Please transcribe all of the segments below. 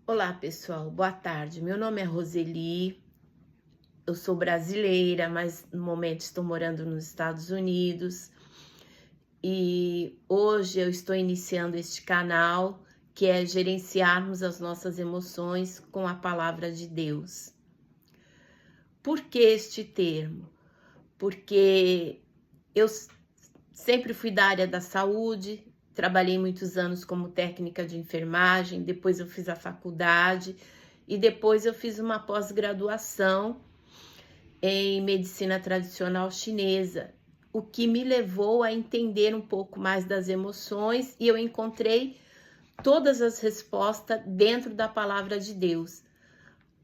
Olá, pessoal. Boa tarde. Meu nome é Roseli. Eu sou brasileira, mas no momento estou morando nos Estados Unidos. E hoje eu estou iniciando este canal que é gerenciarmos as nossas emoções com a palavra de Deus. Por que este termo? Porque eu sempre fui da área da saúde, trabalhei muitos anos como técnica de enfermagem, depois eu fiz a faculdade e depois eu fiz uma pós-graduação em medicina tradicional chinesa, o que me levou a entender um pouco mais das emoções e eu encontrei todas as respostas dentro da palavra de Deus.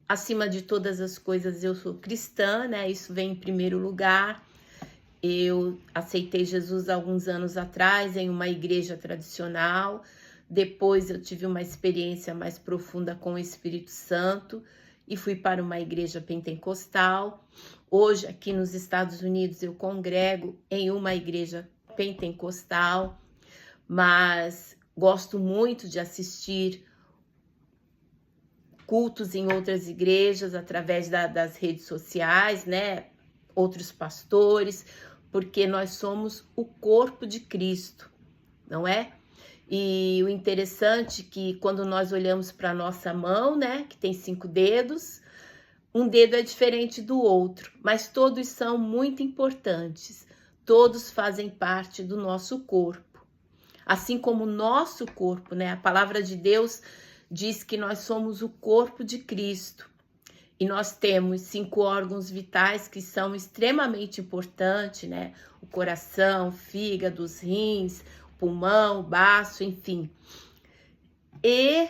Acima de todas as coisas, eu sou cristã, né? Isso vem em primeiro lugar. Eu aceitei Jesus há alguns anos atrás em uma igreja tradicional. Depois eu tive uma experiência mais profunda com o Espírito Santo e fui para uma igreja pentecostal. Hoje, aqui nos Estados Unidos, eu congrego em uma igreja pentecostal, mas gosto muito de assistir cultos em outras igrejas através das redes sociais, né? Outros pastores, porque nós somos o corpo de Cristo, não é? E o interessante é que quando nós olhamos para a nossa mão, né, que tem 5 dedos, um dedo é diferente do outro, mas todos são muito importantes. Todos fazem parte do nosso corpo. Assim como o nosso corpo, né? A palavra de Deus diz que nós somos o corpo de Cristo. E nós temos 5 órgãos vitais que são extremamente importantes, né? O coração, o fígado, os rins, o pulmão, o baço, enfim. E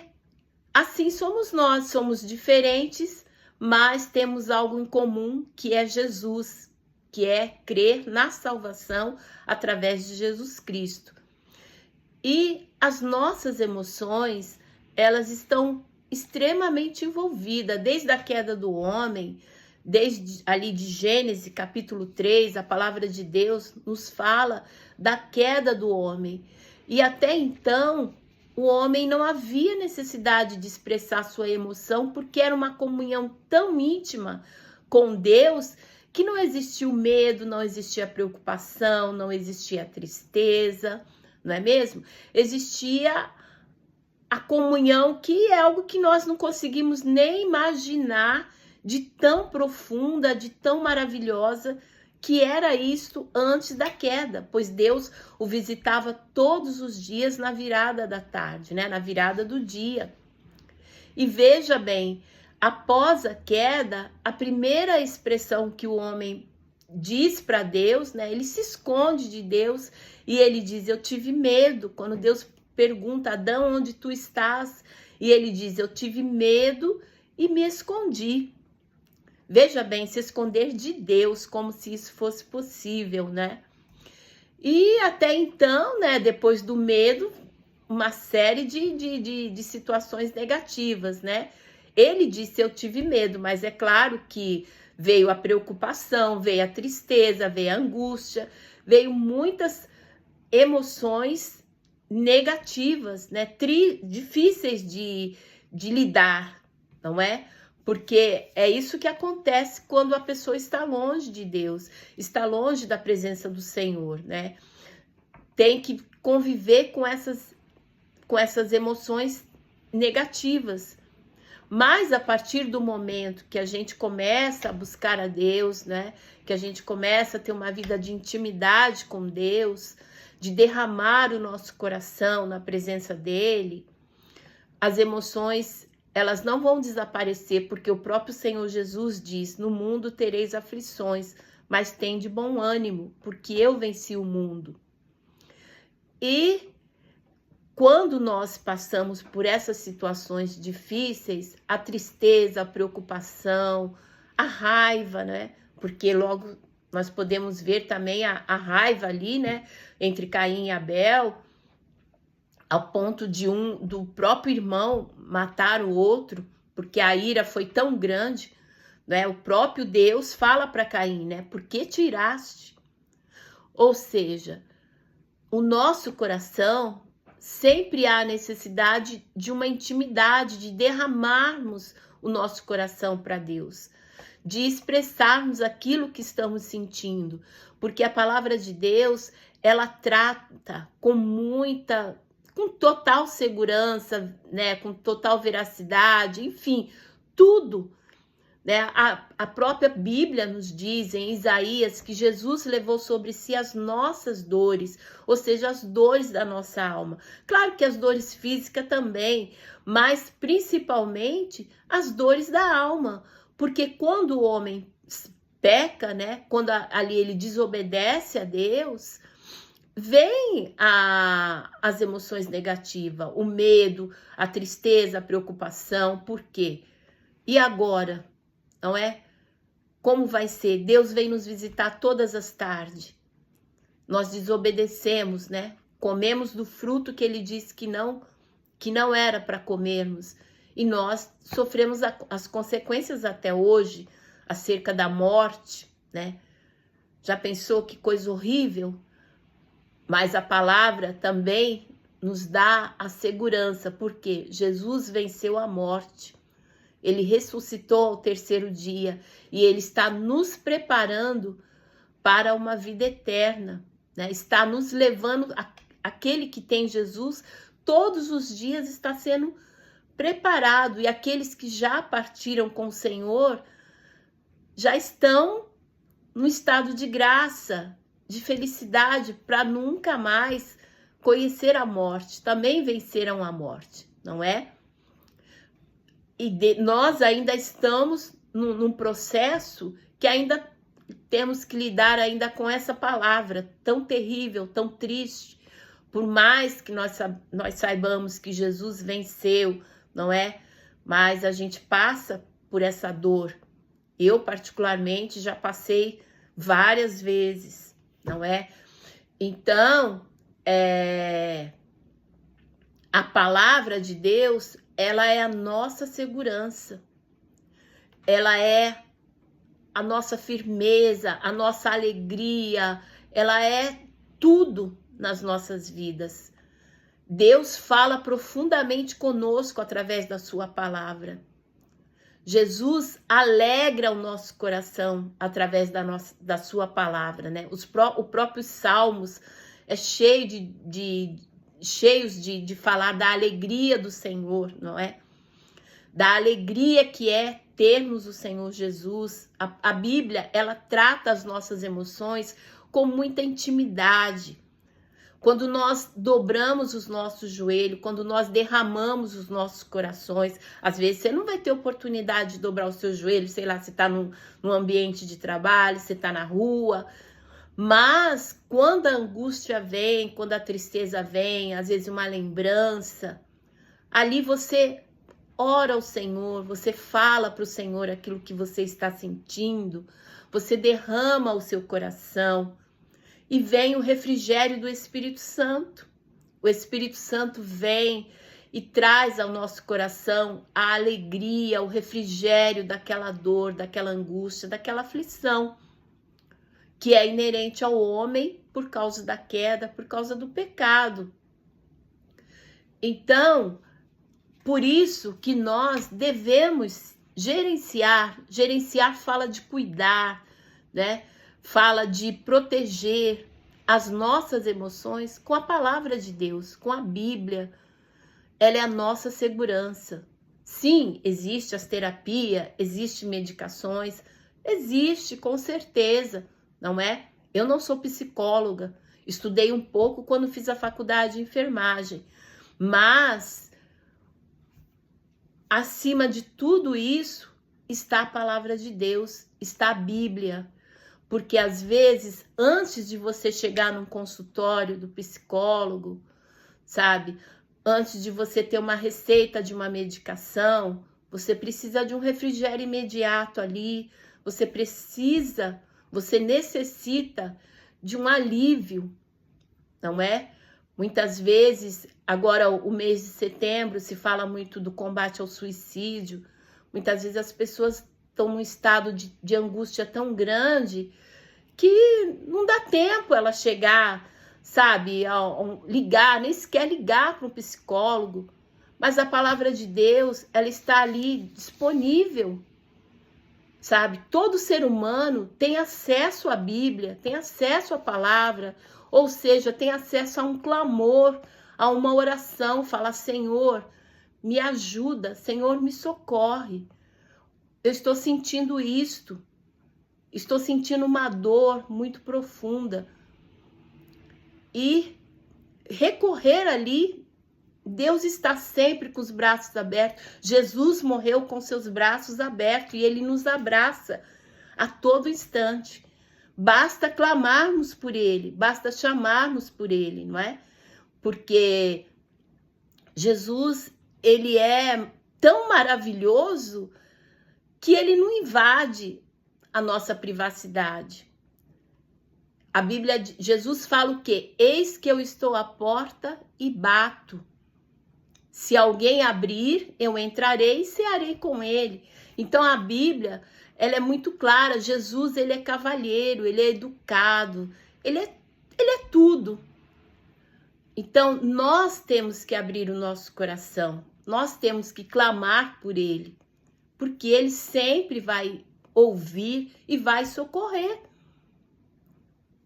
assim somos nós, somos diferentes, mas temos algo em comum, que é Jesus, que é crer na salvação através de Jesus Cristo. E as nossas emoções, elas estão extremamente envolvida, desde a queda do homem, desde ali de Gênesis, capítulo 3, a palavra de Deus nos fala da queda do homem. E até então, o homem não havia necessidade de expressar sua emoção, porque era uma comunhão tão íntima com Deus, que não existia o medo, não existia a preocupação, não existia a tristeza, não é mesmo? Existia a comunhão, que é algo que nós não conseguimos nem imaginar, de tão profunda, de tão maravilhosa que era isto antes da queda, pois Deus o visitava todos os dias na virada da tarde, né? Na virada do dia. E veja bem, após a queda, a primeira expressão que o homem diz para Deus, né? Ele se esconde de Deus e ele diz: eu tive medo. Quando Deus pergunta: Adão, onde tu estás? E ele diz: eu tive medo e me escondi. Veja bem, se esconder de Deus, como se isso fosse possível, né? E até então, né, depois do medo, uma série de situações negativas, né? Ele disse: eu tive medo, mas é claro que veio a preocupação, veio a tristeza, veio a angústia, veio muitas emoções negativas, né? Difíceis de lidar, não é? Porque é isso que acontece quando a pessoa está longe de Deus, está longe da presença do Senhor, né? Tem que conviver com essas emoções negativas. Mas a partir do momento que a gente começa a buscar a Deus, né? Que a gente começa a ter uma vida de intimidade com Deus, de derramar o nosso coração na presença dele, as emoções, elas não vão desaparecer, porque o próprio Senhor Jesus diz: no mundo tereis aflições, mas tende bom ânimo, porque eu venci o mundo. E quando nós passamos por essas situações difíceis, a tristeza, a preocupação, a raiva, né? Porque logo nós podemos ver também a raiva ali, né? Entre Caim e Abel, ao ponto do próprio irmão matar o outro, porque a ira foi tão grande, né? O próprio Deus fala para Caim, né? Por que tiraste? Ou seja, o nosso coração sempre há necessidade de uma intimidade, de derramarmos o nosso coração para Deus, de expressarmos aquilo que estamos sentindo, porque a palavra de Deus, ela trata com total segurança, né, com total veracidade, enfim, tudo, né? A própria Bíblia nos diz em Isaías que Jesus levou sobre si as nossas dores, ou seja, as dores da nossa alma. Claro que as dores físicas também, mas principalmente as dores da alma, porque quando o homem peca, né, quando ali ele desobedece a Deus, vem as emoções negativas, o medo, a tristeza, a preocupação. Por quê? E agora? Não é? Como vai ser? Deus vem nos visitar todas as tardes. Nós desobedecemos, né? Comemos do fruto que ele disse que não era para comermos. E nós sofremos as consequências até hoje, acerca da morte, né? Já pensou que coisa horrível? Mas a palavra também nos dá a segurança, porque Jesus venceu a morte. Ele ressuscitou ao terceiro dia e ele está nos preparando para uma vida eterna, né? Está nos levando, aquele que tem Jesus, todos os dias está sendo preparado, e aqueles que já partiram com o Senhor já estão no estado de graça, de felicidade, para nunca mais conhecer a morte, também venceram a morte, não é? E nós ainda estamos num processo que ainda temos que lidar ainda com essa palavra tão terrível, tão triste. Por mais que nós saibamos que Jesus venceu, não é? Mas a gente passa por essa dor. Eu, particularmente, já passei várias vezes, não é? Então, a palavra de Deus, ela é a nossa segurança, ela é a nossa firmeza, a nossa alegria, ela é tudo nas nossas vidas. Deus fala profundamente conosco através da sua palavra. Jesus alegra o nosso coração através da sua palavra, né? O próprio Salmos é cheios de falar da alegria do Senhor, não é? Da alegria que é termos o Senhor Jesus. A Bíblia, ela trata as nossas emoções com muita intimidade. Quando nós dobramos os nossos joelhos, quando nós derramamos os nossos corações, às vezes você não vai ter oportunidade de dobrar os seus joelhos, sei lá, se está num ambiente de trabalho, se está na rua. Mas quando a angústia vem, quando a tristeza vem, às vezes uma lembrança, ali você ora ao Senhor, você fala para o Senhor aquilo que você está sentindo, você derrama o seu coração e vem o refrigério do Espírito Santo. O Espírito Santo vem e traz ao nosso coração a alegria, o refrigério daquela dor, daquela angústia, daquela aflição que é inerente ao homem por causa da queda, por causa do pecado. Então, por isso que nós devemos gerenciar fala de cuidar, né? Fala de proteger as nossas emoções com a palavra de Deus, com a Bíblia. Ela é a nossa segurança. Sim, existe as terapias, existe medicações, existe com certeza, não é? Eu não sou psicóloga, estudei um pouco quando fiz a faculdade de enfermagem, mas acima de tudo isso está a palavra de Deus, está a Bíblia. Porque às vezes, antes de você chegar num consultório do psicólogo, sabe? Antes de você ter uma receita de uma medicação, você precisa de um refrigério imediato ali, você necessita de um alívio, não é? Muitas vezes, agora o mês de setembro, se fala muito do combate ao suicídio. Muitas vezes as pessoas estão num estado de angústia tão grande que não dá tempo ela chegar sabe, ligar, nem sequer ligar para um psicólogo, mas a palavra de Deus, ela está ali disponível, sabe? Todo ser humano tem acesso à Bíblia, tem acesso à palavra, ou seja, tem acesso a um clamor, a uma oração, fala: Senhor, me ajuda, Senhor, me socorre. Eu estou sentindo isto, estou sentindo uma dor muito profunda. E recorrer ali, Deus está sempre com os braços abertos. Jesus morreu com seus braços abertos e ele nos abraça a todo instante. Basta clamarmos por ele, basta chamarmos por ele, não é? Porque Jesus, ele é tão maravilhoso que ele não invade a nossa privacidade. A Bíblia, Jesus fala o quê? Eis que eu estou à porta e bato. Se alguém abrir, eu entrarei e cearei com ele. Então a Bíblia, ela é muito clara. Jesus, ele é cavalheiro, ele é educado, ele é tudo. Então nós temos que abrir o nosso coração, nós temos que clamar por ele, porque ele sempre vai ouvir e vai socorrer.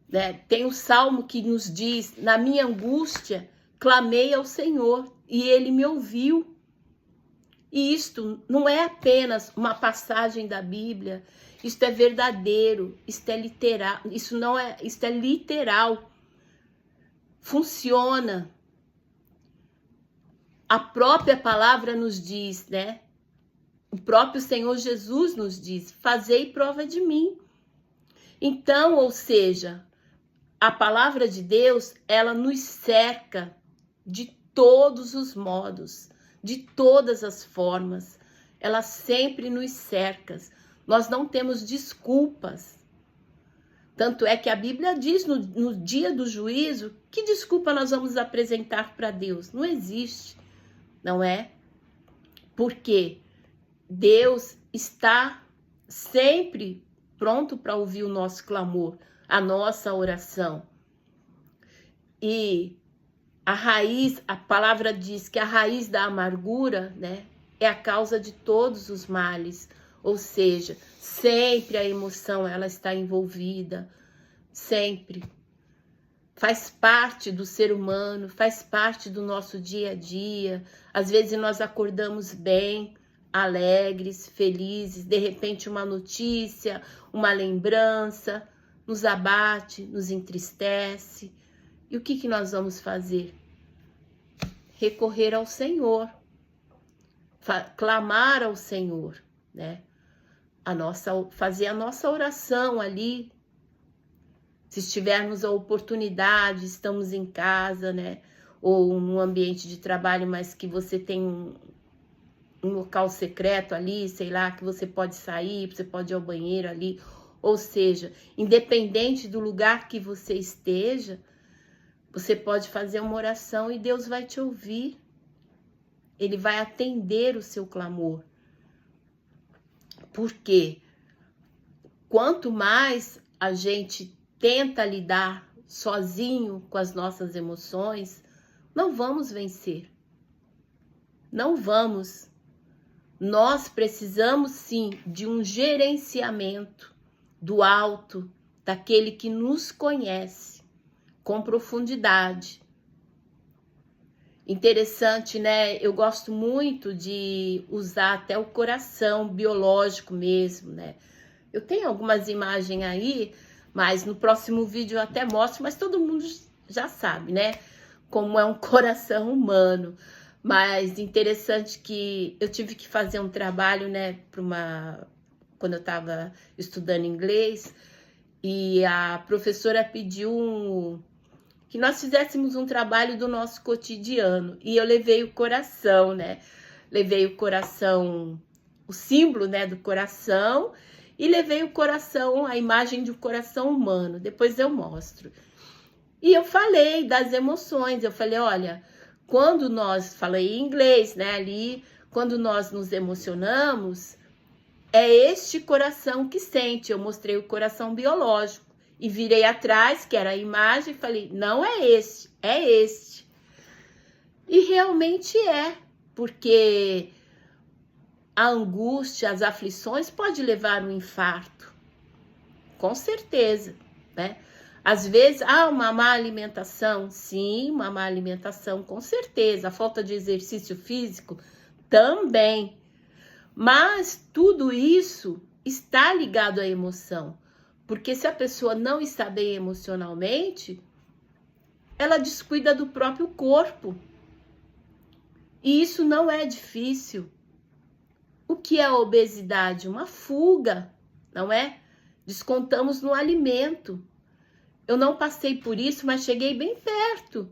Né? Tem um salmo que nos diz: na minha angústia, clamei ao Senhor e ele me ouviu. E isto não é apenas uma passagem da Bíblia, isto é verdadeiro, isto é literal, isto é literal. Funciona. A própria palavra nos diz, né? O próprio Senhor Jesus nos diz: fazei prova de mim. Então, ou seja, a palavra de Deus, ela nos cerca de todos os modos, de todas as formas. Ela sempre nos cerca. Nós não temos desculpas. Tanto é que a Bíblia diz no dia do juízo, que desculpa nós vamos apresentar para Deus? Não existe, não é? Porque Deus está sempre pronto para ouvir o nosso clamor, a nossa oração. E a palavra diz que a raiz da amargura, né, é a causa de todos os males. Ou seja, sempre a emoção, ela está envolvida, sempre. Faz parte do ser humano, faz parte do nosso dia a dia. Às vezes nós acordamos bem, alegres, felizes, de repente uma notícia, uma lembrança, nos abate, nos entristece. E o que nós vamos fazer? Recorrer ao Senhor, clamar ao Senhor, né? Fazer a nossa oração ali. Se tivermos a oportunidade, estamos em casa, né? Ou num ambiente de trabalho, mas que você tem um local secreto ali, sei lá, que você pode sair, você pode ir ao banheiro ali. Ou seja, independente do lugar que você esteja, você pode fazer uma oração e Deus vai te ouvir. Ele vai atender o seu clamor. Porque quanto mais a gente tenta lidar sozinho com as nossas emoções, não vamos vencer. Não vamos. Nós precisamos sim de um gerenciamento do alto, daquele que nos conhece com profundidade. Interessante, né? Eu gosto muito de usar até o coração biológico mesmo, né? Eu tenho algumas imagens aí, mas no próximo vídeo eu até mostro, mas todo mundo já sabe, né? Como é um coração humano. Mas interessante que eu tive que fazer um trabalho, né? Quando eu estava estudando inglês, e a professora pediu que nós fizéssemos um trabalho do nosso cotidiano. E eu levei o coração, né? Levei o coração, o símbolo, né, do coração, e levei o coração, a imagem de um coração humano. Depois eu mostro. E eu falei das emoções. Eu falei, olha, quando nós, falei em inglês, né, ali, quando nós nos emocionamos, é este coração que sente. Eu mostrei o coração biológico. e virei atrás, que era a imagem, e falei, não é este, é este. E realmente é, porque a angústia, as aflições pode levar a um infarto, com certeza, né? Às vezes, uma má alimentação, sim, uma má alimentação, com certeza. A falta de exercício físico, também. Mas tudo isso está ligado à emoção. Porque se a pessoa não está bem emocionalmente, ela descuida do próprio corpo. E isso não é difícil. O que é a obesidade? Uma fuga, não é? Descontamos no alimento. Eu não passei por isso, mas cheguei bem perto.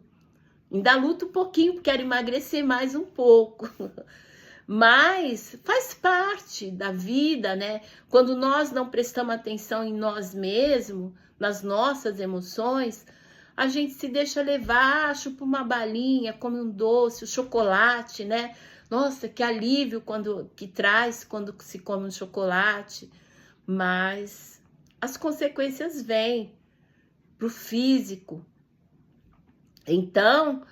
Ainda luto um pouquinho, quero emagrecer mais um pouco. Mas faz parte da vida, né? Quando nós não prestamos atenção em nós mesmos, nas nossas emoções, a gente se deixa levar, chupa uma balinha, come um doce, o chocolate, né? Nossa, que alívio que traz quando se come um chocolate. Mas as consequências vêm para o físico. Então,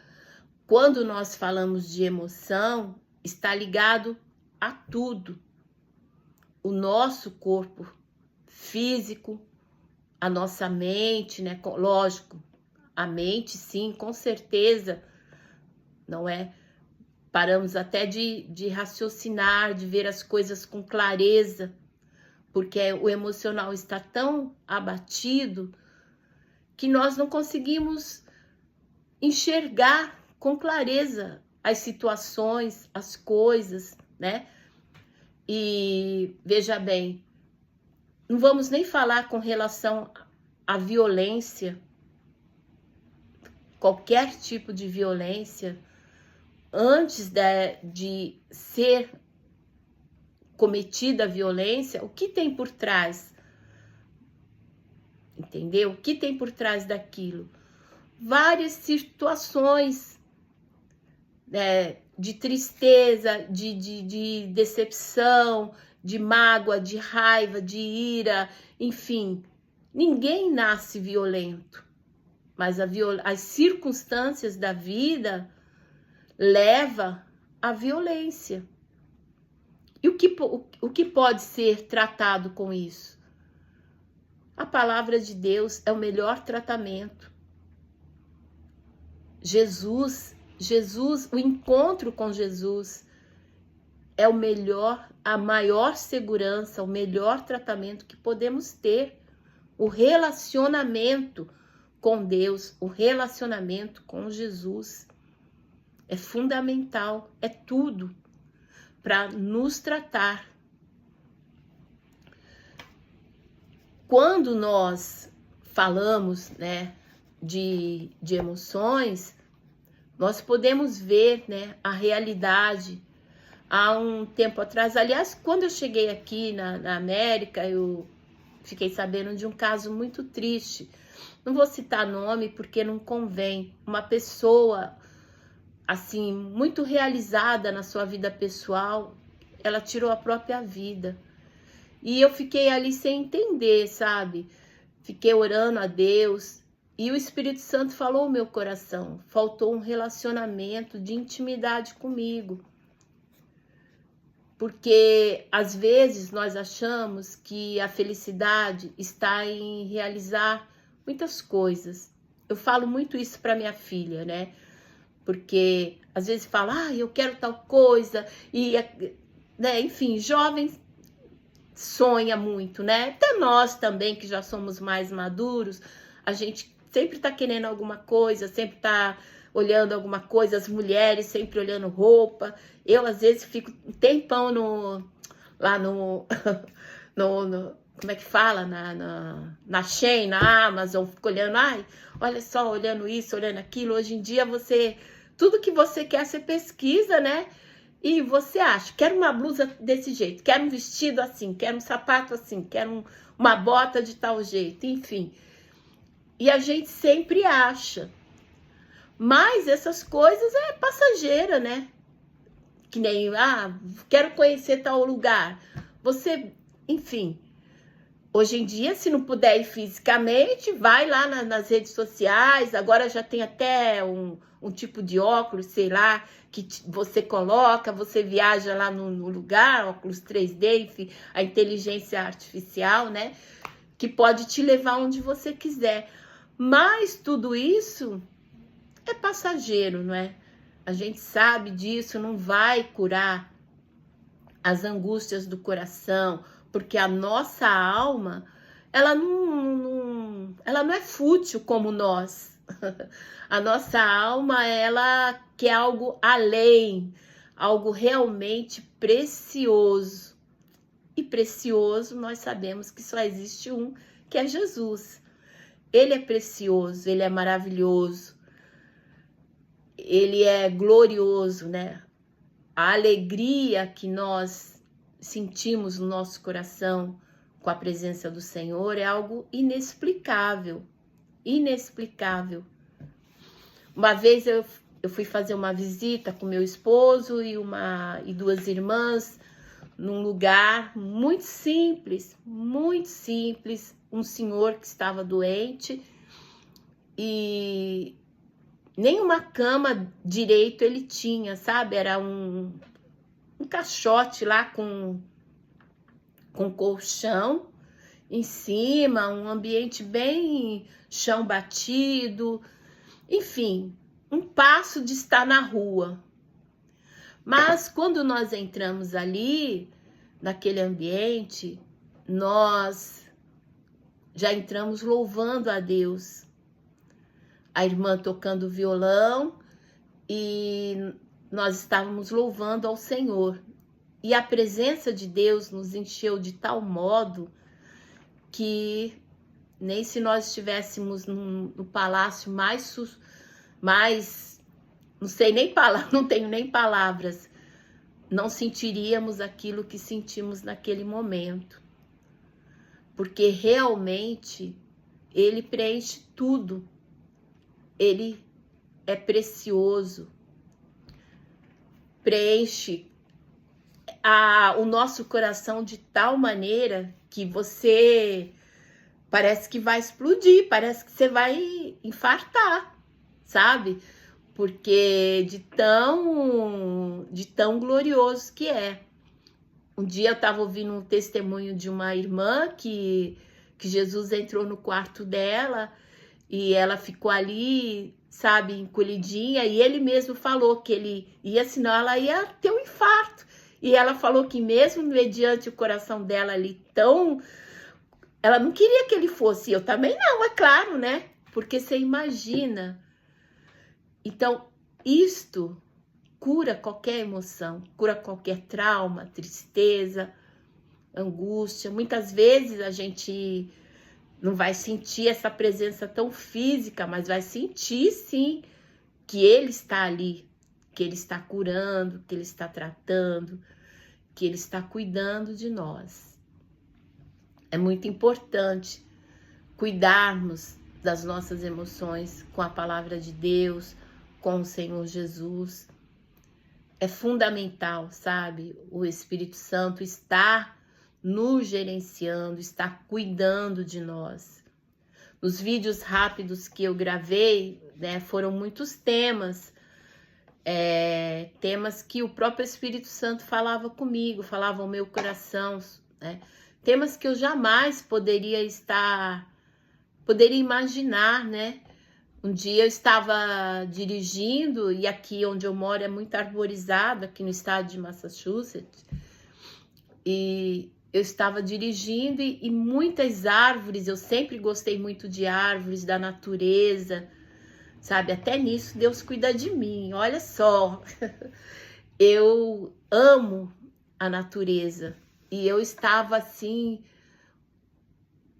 quando nós falamos de emoção, está ligado a tudo. O nosso corpo físico, a nossa mente, né? Lógico, a mente, sim, com certeza, não é? Paramos até de raciocinar, de ver as coisas com clareza, porque o emocional está tão abatido que nós não conseguimos enxergar com clareza as situações, as coisas, né? E veja bem, não vamos nem falar com relação à violência, qualquer tipo de violência, antes de ser cometida a violência, o que tem por trás? Entendeu? O que tem por trás daquilo? Várias situações, né, de tristeza, de decepção, de mágoa, de raiva, de ira, enfim. Ninguém nasce violento, mas as circunstâncias da vida levam à violência. E o que pode ser tratado com isso? A palavra de Deus é o melhor tratamento. Jesus, o encontro com Jesus é o melhor, a maior segurança, o melhor tratamento que podemos ter. O relacionamento com Deus, o relacionamento com Jesus é fundamental, é tudo para nos tratar. Quando nós falamos, né, de emoções, nós podemos ver, né, a realidade. Há um tempo atrás, aliás, quando eu cheguei aqui na América, eu fiquei sabendo de um caso muito triste. Não vou citar nome porque não convém. Uma pessoa, assim, muito realizada na sua vida pessoal, ela tirou a própria vida. E eu fiquei ali sem entender, sabe? Fiquei orando a Deus e o Espírito Santo falou no meu coração. Faltou um relacionamento de intimidade comigo. Porque às vezes nós achamos que a felicidade está em realizar muitas coisas. Eu falo muito isso para minha filha, né? Porque às vezes fala, eu quero tal coisa, e, né, enfim, jovens sonha muito, né? Até nós também, que já somos mais maduros, a gente sempre tá querendo alguma coisa, sempre tá olhando alguma coisa, as mulheres sempre olhando roupa. Eu, às vezes, fico um tempão lá no como é que fala? Na Shein, na Amazon, fico olhando, olha só, olhando isso, olhando aquilo. Hoje em dia, tudo que você quer, você pesquisa, né? E você acha, quero uma blusa desse jeito, quero um vestido assim, quero um sapato assim, quero uma bota de tal jeito, enfim. E a gente sempre acha. Mas essas coisas é passageira, né? Que nem, quero conhecer tal lugar. Você, enfim, Hoje em dia, se não puder ir fisicamente, vai lá nas redes sociais. Agora já tem até um tipo de óculos, sei lá, que você coloca, você viaja lá no lugar, óculos 3D, enfim, a inteligência artificial, né? Que pode te levar onde você quiser. Mas tudo isso é passageiro, não é? A gente sabe disso, não vai curar as angústias do coração, porque a nossa alma, ela não é fútil como nós. A nossa alma, ela quer algo além, algo realmente precioso. E precioso, nós sabemos que só existe um, que é Jesus. Ele é precioso, ele é maravilhoso, ele é glorioso, né? A alegria que nós sentimos no nosso coração com a presença do Senhor é algo inexplicável, inexplicável. Uma vez eu fui fazer uma visita com meu esposo e duas irmãs num lugar muito simples, um senhor que estava doente e nenhuma cama direito ele tinha, sabe? Era um caixote lá com colchão em cima, um ambiente bem chão batido, enfim, um passo de estar na rua. Mas quando nós entramos ali, naquele ambiente, nós já entramos louvando a Deus. A irmã tocando violão e nós estávamos louvando ao Senhor. E a presença de Deus nos encheu de tal modo que nem se nós estivéssemos no palácio mais não sei nem falar, não tenho nem palavras, não sentiríamos aquilo que sentimos naquele momento. Porque realmente ele preenche tudo. Ele é precioso. Preenche o nosso coração de tal maneira que você parece que vai explodir, parece que você vai infartar, sabe? Porque de tão glorioso que é. Um dia eu estava ouvindo um testemunho de uma irmã que Jesus entrou no quarto dela e ela ficou ali, sabe, encolhidinha, e ele mesmo falou que ele ia, senão ela ia ter um infarto. E ela falou que mesmo mediante o coração dela ali tão... Ela não queria que ele fosse, eu também não, é claro, né? Porque você imagina. Então, isto cura qualquer emoção, cura qualquer trauma, tristeza, angústia. Muitas vezes a gente não vai sentir essa presença tão física, mas vai sentir sim que ele está ali, que ele está curando, que ele está tratando, que ele está cuidando de nós. É muito importante cuidarmos das nossas emoções com a palavra de Deus, com o Senhor Jesus. É fundamental, sabe? O Espírito Santo está nos gerenciando, está cuidando de nós. Nos vídeos rápidos que eu gravei, né, foram muitos temas, temas que o próprio Espírito Santo falava comigo, falava ao meu coração, né? Temas que eu jamais poderia imaginar, né? Um dia eu estava dirigindo, e aqui onde eu moro é muito arborizado, aqui no estado de Massachusetts, e eu estava dirigindo e muitas árvores, eu sempre gostei muito de árvores, da natureza, sabe? Até nisso Deus cuida de mim, olha só. Eu amo a natureza e eu estava assim,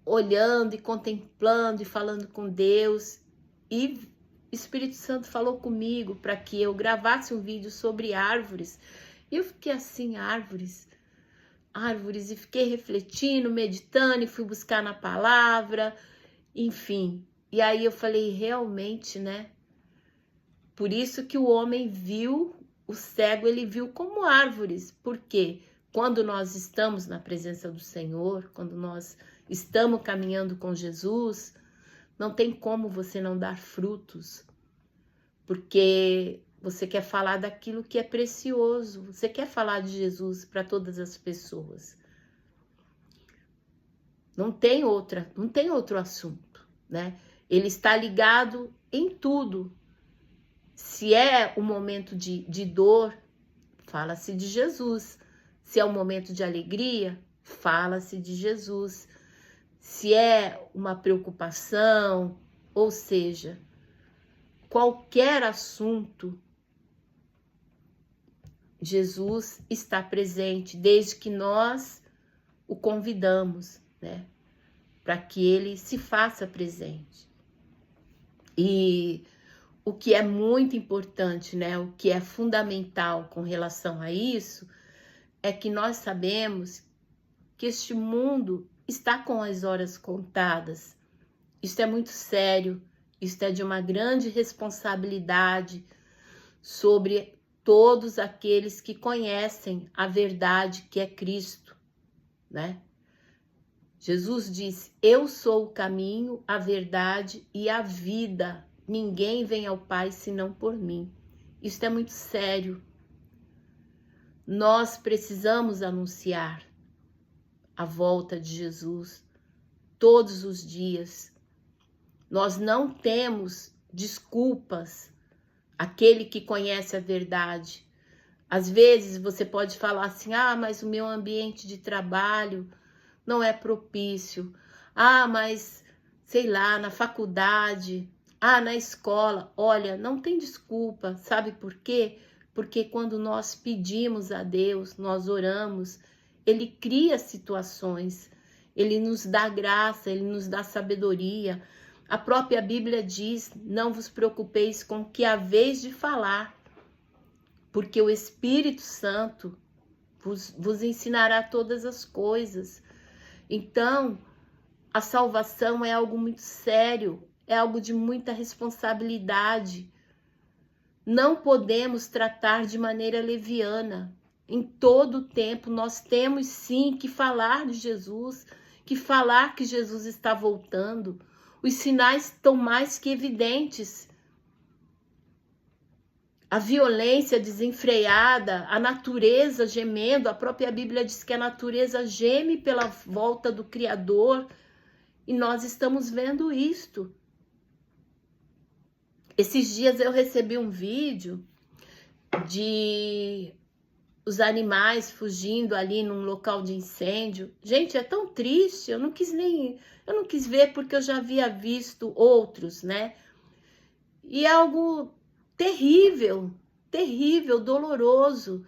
olhando e contemplando e falando com Deus, e o Espírito Santo falou comigo para que eu gravasse um vídeo sobre árvores. E eu fiquei assim, árvores, e fiquei refletindo, meditando, e fui buscar na palavra, enfim. E aí eu falei, realmente, né? Por isso que o homem viu, o cego, ele viu como árvores. Por quê? quando nós estamos na presença do Senhor, quando nós estamos caminhando com Jesus, não tem como você não dar frutos, porque você quer falar daquilo que é precioso, você quer falar de Jesus para todas as pessoas. Não tem outro assunto, né? Ele está ligado em tudo. Se é um momento de dor, fala-se de Jesus. Se é um momento de alegria, fala-se de Jesus. Se é uma preocupação, ou seja, qualquer assunto, Jesus está presente, desde que nós o convidamos, né? Para que ele se faça presente. E o que é muito importante, né? O que é fundamental com relação a isso, é que nós sabemos que este mundo está com as horas contadas. Isso é muito sério, isso é de uma grande responsabilidade sobre todos aqueles que conhecem a verdade que é Cristo, né? Jesus disse: eu sou o caminho, a verdade e a vida. Ninguém vem ao Pai senão por mim. Isso é muito sério. Nós precisamos anunciar a volta de Jesus todos os dias. Nós não temos desculpas. Aquele que conhece a verdade. Às vezes você pode falar assim: ah, mas o meu ambiente de trabalho não é propício. Ah, mas sei lá, na faculdade, na escola. Olha, não tem desculpa. Sabe por quê? Porque quando nós pedimos a Deus, nós oramos, Ele cria situações, Ele nos dá graça, Ele nos dá sabedoria. A própria Bíblia diz: não vos preocupeis com o que haveis de falar, porque o Espírito Santo vos ensinará todas as coisas. Então, a salvação é algo muito sério, é algo de muita responsabilidade. Não podemos tratar de maneira leviana. Em todo o tempo, nós temos sim que falar de Jesus, que falar que Jesus está voltando. Os sinais estão mais que evidentes. A violência desenfreada, a natureza gemendo, a própria Bíblia diz que a natureza geme pela volta do Criador, e nós estamos vendo isto. Esses dias eu recebi um vídeo de os animais fugindo ali num local de incêndio. Gente, é tão triste, eu não quis ver porque eu já havia visto outros, né? E é algo terrível, terrível, doloroso.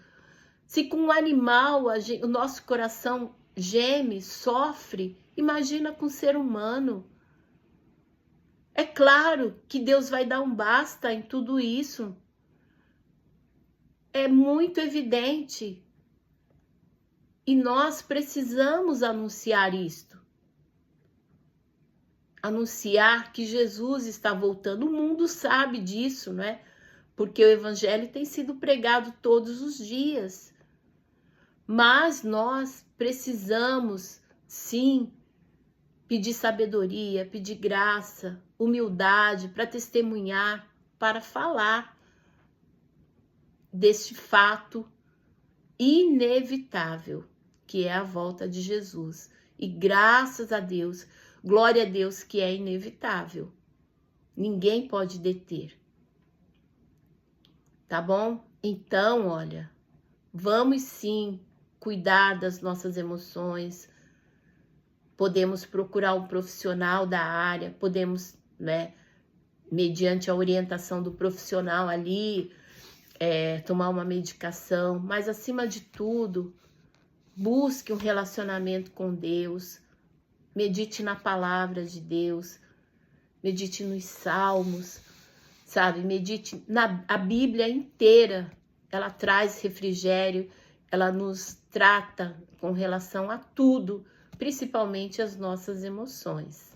Se com um animal o nosso coração geme, sofre, imagina com um ser humano. É claro que Deus vai dar um basta em tudo isso. É muito evidente. E nós precisamos anunciar isto. Anunciar que Jesus está voltando. O mundo sabe disso, não é? Porque o evangelho tem sido pregado todos os dias. Mas nós precisamos, sim, pedir sabedoria, pedir graça, humildade para testemunhar, para falar deste fato inevitável, que é a volta de Jesus. E graças a Deus, glória a Deus que é inevitável. Ninguém pode deter. Tá bom? Então, olha, vamos sim cuidar das nossas emoções. Podemos procurar um profissional da área, podemos, né, mediante a orientação do profissional ali, tomar uma medicação, mas acima de tudo, busque um relacionamento com Deus, medite na palavra de Deus, medite nos salmos, sabe? Medite a Bíblia inteira, ela traz refrigério, ela nos trata com relação a tudo, principalmente as nossas emoções.